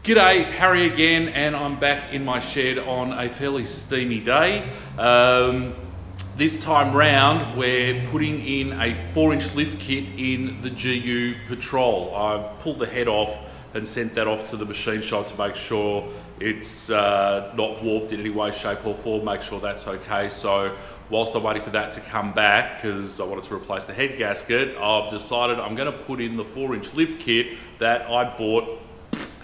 G'day, Harry again, and I'm back in my shed on a fairly steamy day. This time round, we're putting in a 4-inch lift kit in the GU Patrol. I've pulled the head off and sent that off to the machine shop to make sure it's not warped in any way, shape or form, make sure that's okay. So whilst I'm waiting for that to come back, because I wanted to replace the head gasket, I've decided I'm going to put in the 4-inch lift kit that I bought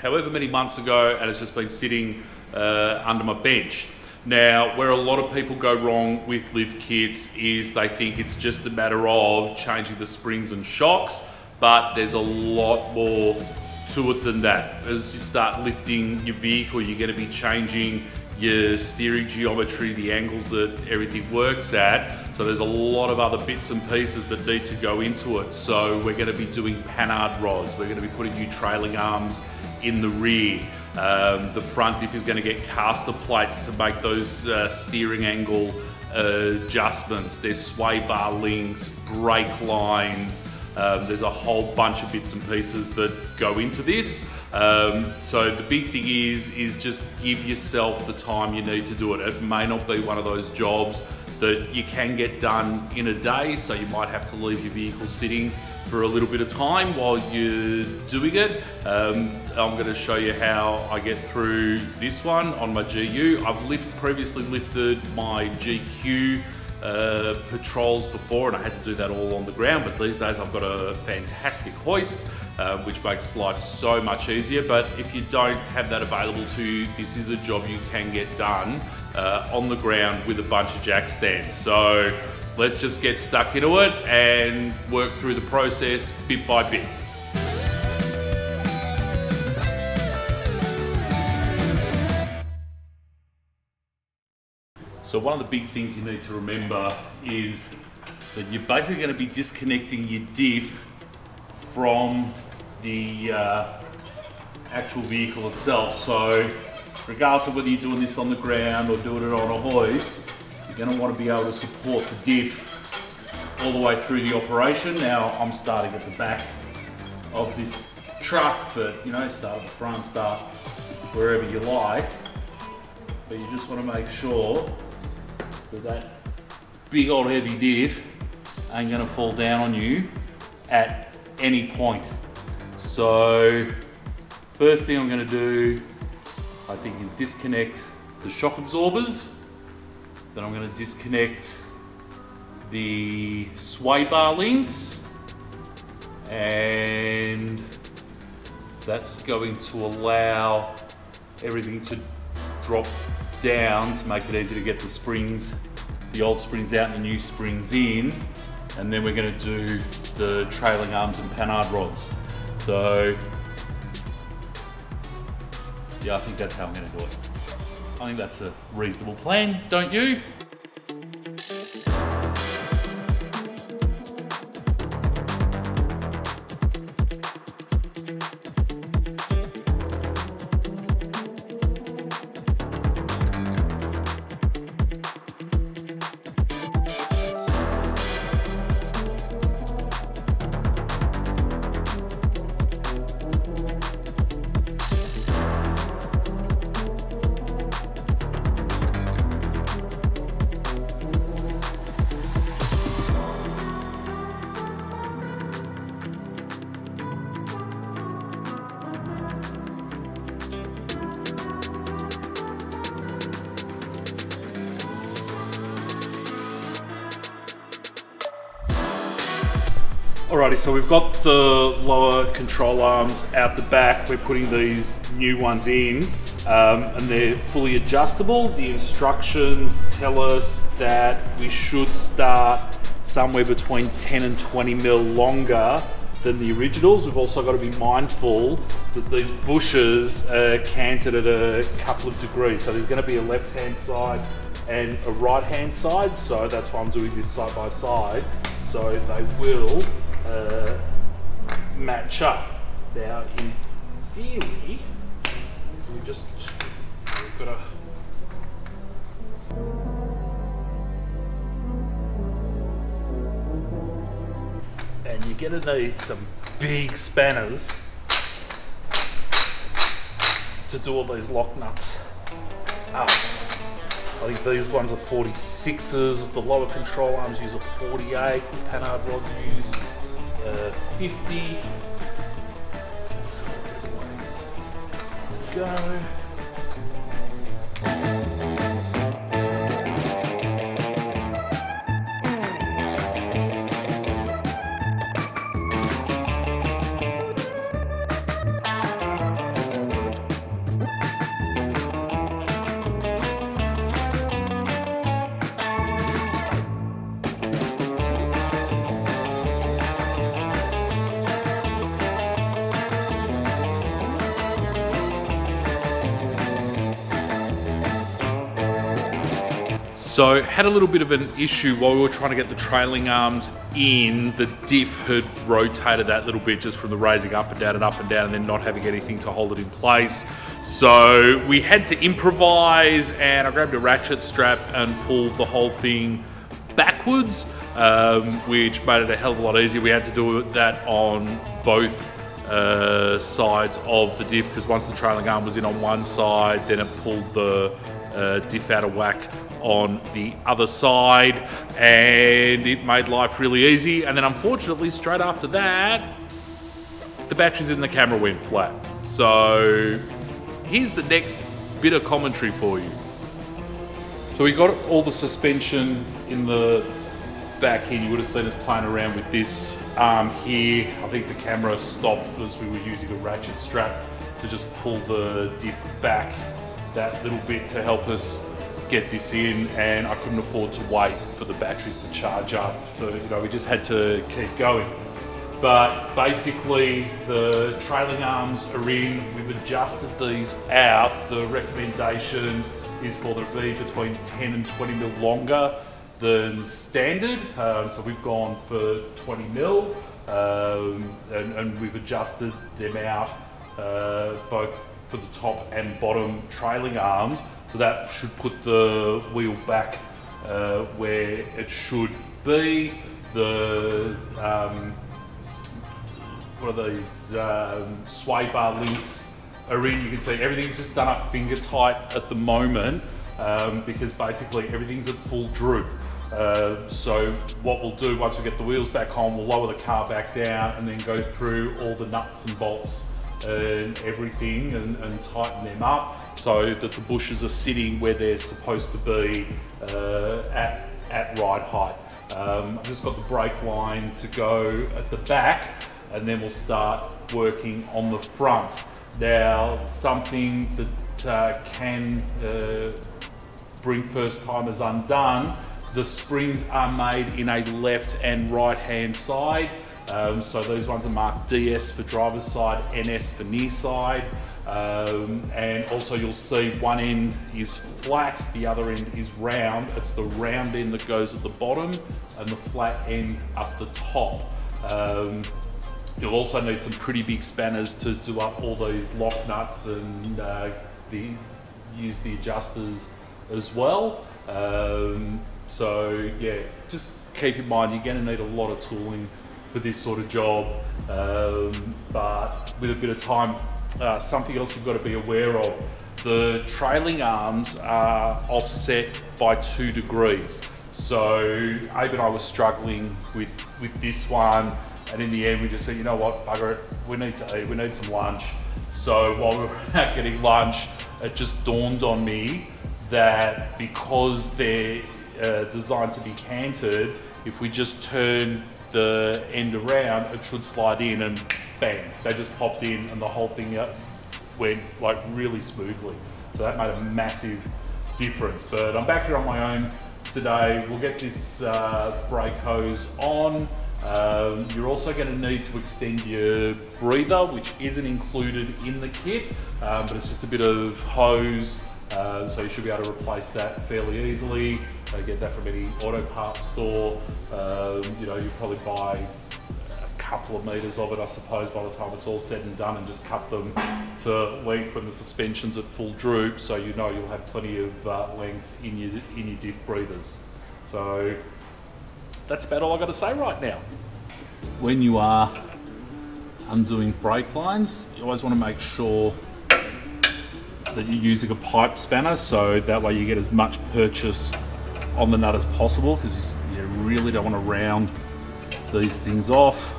however many months ago, and it's just been sitting under my bench. Now, where a lot of people go wrong with lift kits is they think it's just a matter of changing the springs and shocks, but there's a lot more to it than that. As you start lifting your vehicle, you're going to be changing your steering geometry, the angles that everything works at. So there's a lot of other bits and pieces that need to go into it. So we're going to be doing Panhard rods. We're going to be putting new trailing arms in the rear. The front diff is going to get castor plates to make those steering angle adjustments. There's sway bar links, brake lines. There's a whole bunch of bits and pieces that go into this. So the big thing is just give yourself the time you need to do it. It may not be one of those jobs that you can get done in a day, so you might have to leave your vehicle sitting for a little bit of time while you're doing it. I'm going to show you how I get through this one on my GU. I've previously lifted my GQ patrols before, and I had to do that all on the ground, but these days I've got a fantastic hoist, which makes life so much easier. But if you don't have that available to you, this is a job you can get done on the ground with a bunch of jack stands. So let's just get stuck into it and work through the process bit by bit. So one of the big things you need to remember is that you're basically going to be disconnecting your diff from the actual vehicle itself. So regardless of whether you're doing this on the ground or doing it on a hoist, you're going to want to be able to support the diff all the way through the operation. Now I'm starting at the back of this truck, but you know, start at the front, start wherever you like. But you just want to make sure that big old heavy diff ain't going to fall down on you at any point. So first thing I'm going to do, I think, is disconnect the shock absorbers. Then I'm going to disconnect the sway bar links, and that's going to allow everything to drop down to make it easy to get the springs, the old springs out and the new springs in. And then we're going to do the trailing arms and Panhard rods. So yeah, I think that's how I'm going to do it. I think that's a reasonable plan, don't you? Alrighty, so we've got the lower control arms out the back. We're putting these new ones in, and they're fully adjustable. The instructions tell us that we should start somewhere between 10 and 20 mil longer than the originals. We've also got to be mindful that these bushes are canted at a couple of degrees. So there's going to be a left-hand side and a right-hand side. So that's why I'm doing this side by side. So they will match up. Now, in theory, we've got to and you're going to need some big spanners to do all these lock nuts. I think these ones are 46s. The lower control arms use a 48. Panhard rods use 50. So a bit of ways to go. So had a little bit of an issue while we were trying to get the trailing arms in. The diff had rotated that little bit just from the raising up and down and then not having anything to hold it in place. So we had to improvise, and I grabbed a ratchet strap and pulled the whole thing backwards, which made it a hell of a lot easier. We had to do that on both sides of the diff, because once the trailing arm was in on one side, then it pulled the diff out of whack on the other side, and it made life really easy. And then unfortunately, straight after that, the batteries in the camera went flat. So here's the next bit of commentary for you. So we got all the suspension in the back here. You would have seen us playing around with this arm here. I think the camera stopped as we were using a ratchet strap to just pull the diff back that little bit to help us get this in, and I couldn't afford to wait for the batteries to charge up. So, you know, we just had to keep going. But basically, the trailing arms are in. We've adjusted these out. The recommendation is for them to be between 10 and 20 mil longer than standard. So we've gone for 20 mil, and we've adjusted them out both for the top and bottom trailing arms, so that should put the wheel back where it should be. The what are these sway bar links are in. You can see everything's just done up finger tight at the moment, because basically everything's at full droop. So what we'll do once we get the wheels back on, we'll lower the car back down and then go through all the nuts and bolts and everything and tighten them up so that the bushes are sitting where they're supposed to be at ride height. I've just got the brake line to go at the back, and then we'll start working on the front. Now, something that can bring first timers undone, the springs are made in a left and right hand side. So these ones are marked DS for driver's side, NS for near side. And also you'll see one end is flat, the other end is round. It's the round end that goes at the bottom and the flat end up the top. You'll also need some pretty big spanners to do up all these lock nuts and use the adjusters as well. So yeah, just keep in mind you're going to need a lot of tooling for this sort of job, but with a bit of time. Something else you've got to be aware of, the trailing arms are offset by 2 degrees. So Abe and I were struggling with this one, and in the end we just said, you know what, bugger it, we need to eat, we need some lunch. So while we were out getting lunch, it just dawned on me that because they're designed to be canted, if we just turn the end around, it should slide in, and bang, they just popped in and the whole thing went like really smoothly. So that made a massive difference. But I'm back here on my own today. We'll get this brake hose on. You're also going to need to extend your breather, which isn't included in the kit, but it's just a bit of hose. So you should be able to replace that fairly easily. Get that from any auto parts store. You know, you probably buy a couple of meters of it, I suppose, by the time it's all said and done, and just cut them to length when the suspension's at full droop, so you know you'll have plenty of length in your diff breathers. So that's about all I've got to say right now. When you are undoing brake lines, you always want to make sure that you're using a pipe spanner, so that way you get as much purchase on the nut as possible, because you really don't want to round these things off,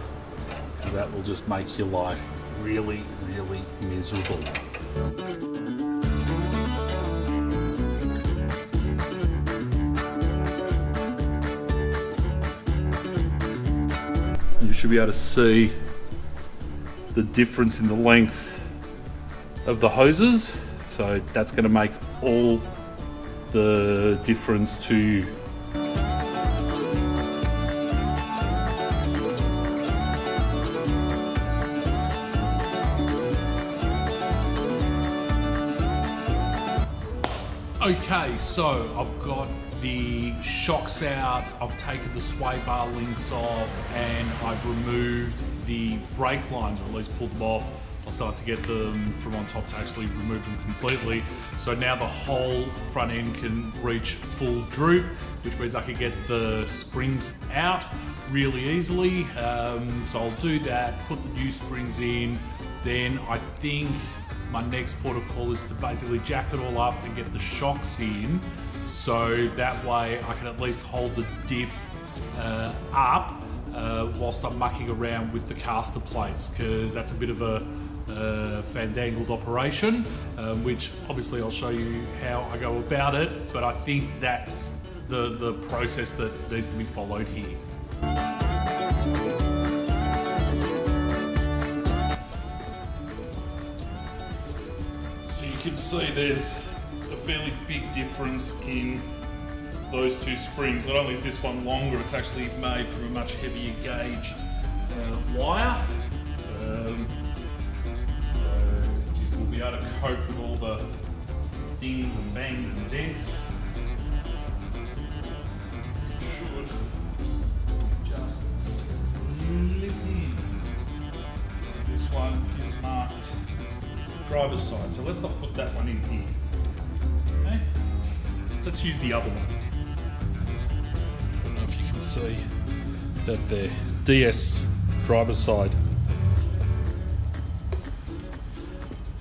because that will just make your life really, really miserable. You should be able to see the difference in the length of the hoses, so that's going to make all the difference to you. Okay, so I've got the shocks out, I've taken the sway bar links off, and I've removed the brake lines, or at least pulled them off. I'll start to get them from on top to actually remove them completely. So now the whole front end can reach full droop, which means I can get the springs out really easily. So I'll do that, put the new springs in, then I think my next port of call is to basically jack it all up and get the shocks in, so that way I can at least hold the diff up whilst I'm mucking around with the caster plates, because that's a bit of a fandangled operation, which obviously I'll show you how I go about it, but I think that's the process that needs to be followed here. You can see there's a fairly big difference in those two springs. Not only is this one longer, it's actually made from a much heavier gauge wire. So we'll be able to cope with all the dings and bangs and dents. Should just slip in. This one is marked driver's side, so let's not put that one in here. Okay, let's use the other one. I don't know if you can see that there, DS driver's side,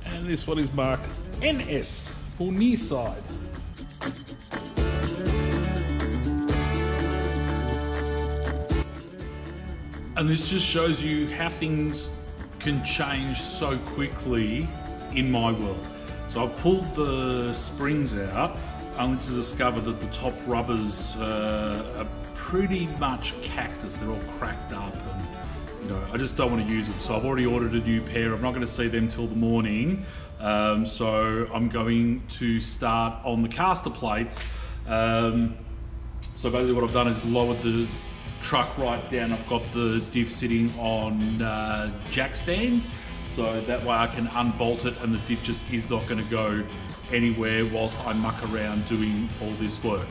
and this one is marked NS for near side. And this just shows you how things can change so quickly in my world. So I've pulled the springs out only to discover that the top rubbers are pretty much cactus. They're all cracked up, and you know, I just don't want to use them. So I've already ordered a new pair. I'm not going to see them till the morning. So I'm going to start on the caster plates. So basically what I've done is lowered the truck right down. I've got the diff sitting on jack stands, so that way I can unbolt it and the diff just is not going to go anywhere whilst I muck around doing all this work.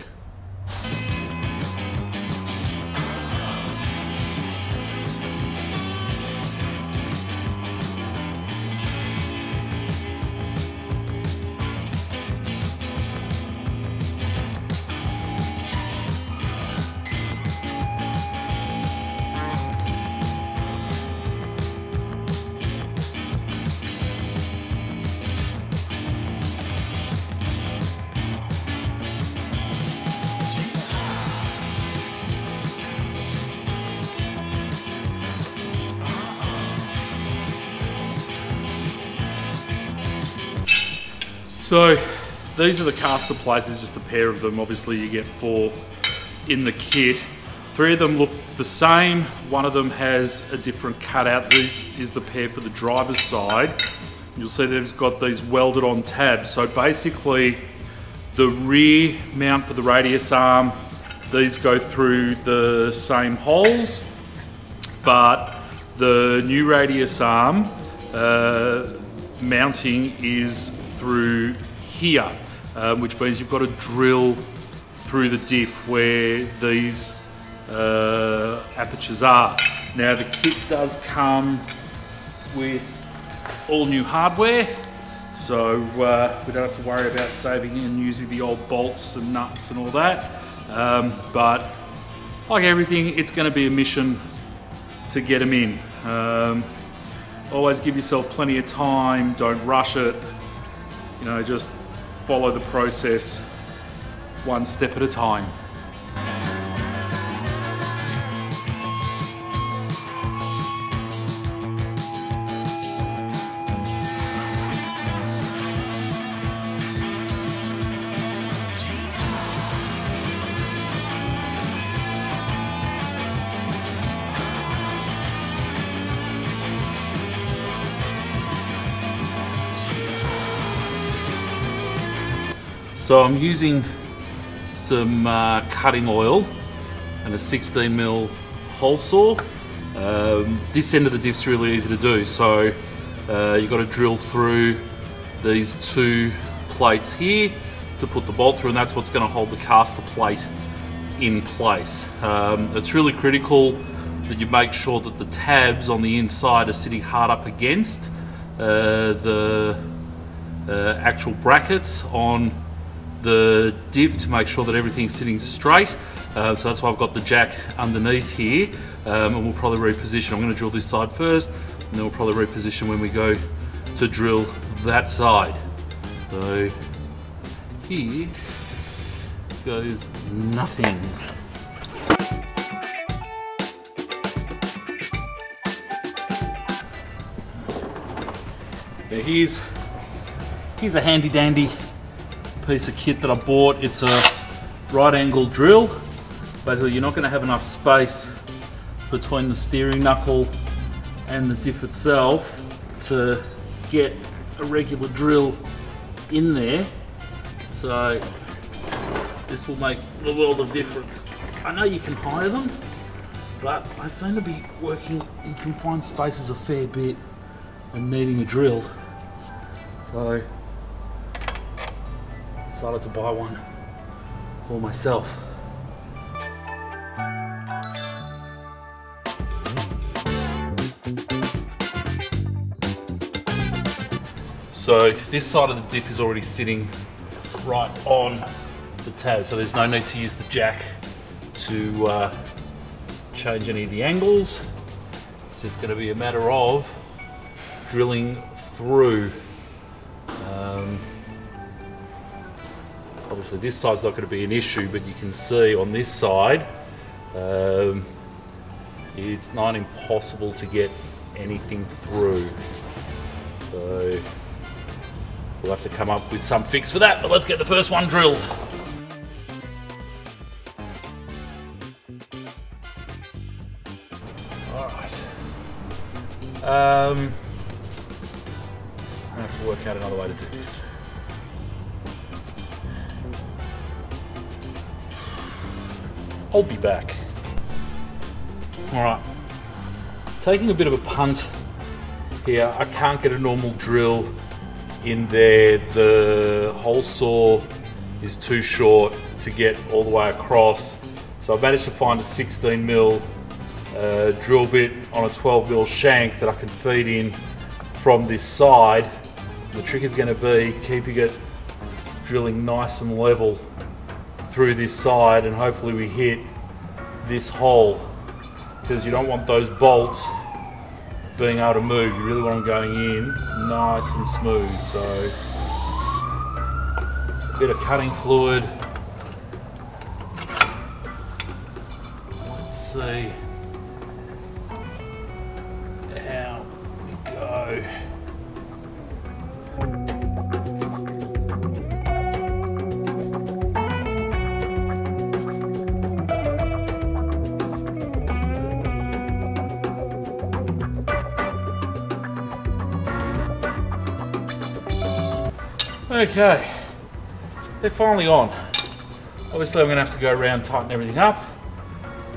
So these are the caster plates. There's just a pair of them. Obviously you get 4 in the kit. 3 of them look the same. One of them has a different cutout. This is the pair for the driver's side. You'll see they've got these welded on tabs. So basically the rear mount for the radius arm, these go through the same holes, but the new radius arm mounting is through here, which means you've got to drill through the diff where these apertures are. Now the kit does come with all new hardware, so we don't have to worry about saving and using the old bolts and nuts and all that, but like everything, it's going to be a mission to get them in. Always give yourself plenty of time, don't rush it. you know, just follow the process one step at a time. So I'm using some cutting oil and a 16mm hole saw. This end of the diff's really easy to do, so you've got to drill through these two plates here to put the bolt through, and that's what's going to hold the caster plate in place. It's really critical that you make sure that the tabs on the inside are sitting hard up against the actual brackets on the diff to make sure that everything's sitting straight. So that's why I've got the jack underneath here, and we'll probably reposition. I'm going to drill this side first, and then we'll probably reposition when we go to drill that side. So here goes nothing. Now here's a handy dandy piece of kit that I bought. It's a right angle drill. Basically, you're not going to have enough space between the steering knuckle and the diff itself to get a regular drill in there. So this will make a world of difference. I know you can hire them, but I seem to be working in confined spaces a fair bit and needing a drill. So decided to buy one for myself. So this side of the diff is already sitting right on the tab, so there's no need to use the jack to change any of the angles. It's just going to be a matter of drilling through. Obviously this side's not going to be an issue, but you can see on this side it's not impossible to get anything through. So we'll have to come up with some fix for that, but let's get the first one drilled. Alright. I have to work out another way to do this. I'll be back. Alright, taking a bit of a punt here. I can't get a normal drill in there. The hole saw is too short to get all the way across. So I've managed to find a 16mm drill bit on a 12mm shank that I can feed in from this side. The trick is going to be keeping it drilling nice and level through this side, and hopefully we hit this hole, because you don't want those bolts being able to move. You really want them going in nice and smooth. So a bit of cutting fluid. Let's see how we go. Okay, they're finally on. Obviously I'm going to have to go around, tighten everything up,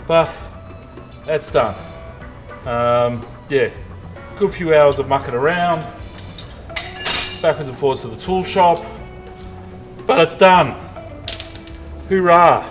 but that's done. Yeah, good few hours of mucking around, backwards and forwards to the tool shop, but it's done. Hoorah!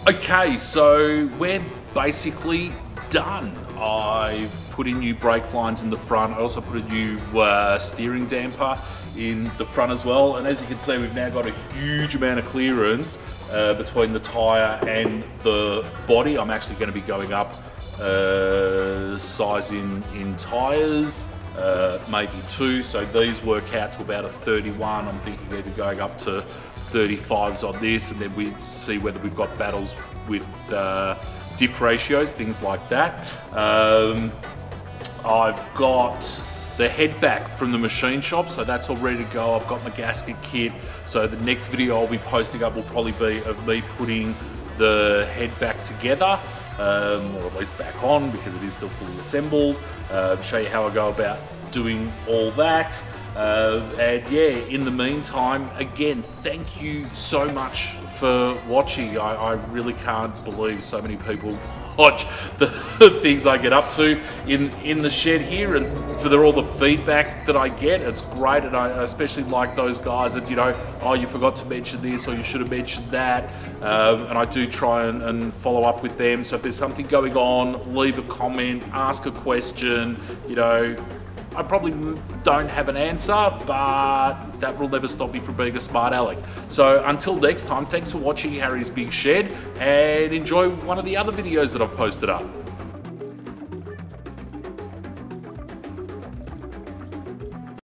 Okay, so we're basically done. I put in new brake lines in the front. I also put a new steering damper in the front as well. And as you can see, we've now got a huge amount of clearance between the tyre and the body. I'm actually going to be going up size in tyres, maybe 2. So these work out to about a 31. I'm thinking either going up to 35s on this, and then we see whether we've got battles with diff ratios, things like that. I've got the head back from the machine shop, so that's all ready to go. I've got my gasket kit, so the next video I'll be posting up will probably be of me putting the head back together, or at least back on, because it is still fully assembled. Show you how I go about doing all that. And yeah, in the meantime, again, thank you so much for watching. I really can't believe so many people watch the things I get up to in the shed here, and for all the feedback that I get. It's great, and I especially like those guys that, you know, oh, you forgot to mention this, or you should have mentioned that, and I do try and follow up with them. So if there's something going on, leave a comment, ask a question. You know, I probably don't have an answer, but that will never stop me from being a smart aleck. So until next time, thanks for watching Harry's Big Shed, and enjoy one of the other videos that I've posted up.